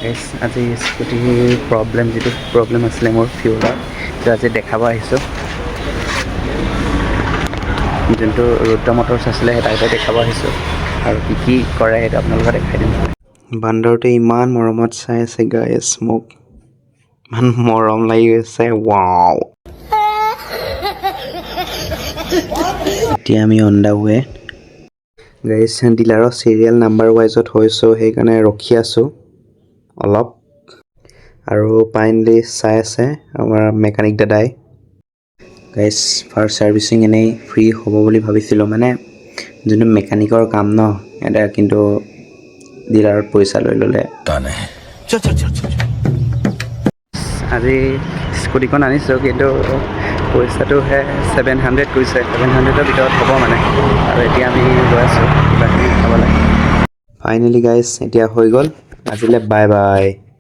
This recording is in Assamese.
গাইছ আজি স্কুটিৰ যিটো প্ৰব্লেম আছিলে মোৰ ফিউলৰ সেইটো আজি দেখাব আহিছোঁ। যোনটো ৰুদ্ৰ মটৰ্ছ আছিলে সেই তাতে দেখাব আহিছোঁ আৰু কি কৰে সেইটো আপোনালোকক দেখাই দিম। বান্দৰটোৱে ইমান মৰমত চাই আছে গাইছ, মোক ইমান মৰম লাগি গৈছে। ৱাও, এতিয়া আমি অন দা ৱে। গাইছ ডিলাৰৰ চিৰিয়েল নাম্বাৰ ৱাইজত হৈছোঁ, সেইকাৰণে ৰখি আছোঁ অলপ। আৰু ফাইনেলি চাই আছে আমাৰ মেকানিক দাদাই। গাইছ ফাৰ্ষ্ট ছাৰ্ভিচিং এনেই ফ্ৰী হ'ব বুলি ভাবিছিলোঁ, মানে যোনটো মেকানিকৰ কাম ন, এটা কিন্তু ডিলাৰত পইচা লৈ ল'লে। আজি স্কুটিখন আনিছোঁ, কিন্তু পইচাটোহে 700 কৈছে। 700ৰ ভিতৰত হ'ব মানে। আৰু এতিয়া আমি গৈ আছোঁ কিবাকিবি খাবলৈ। ফাইনেলি গাইছ এতিয়া হৈ গ'ল, আজিলৈ বাই বাই।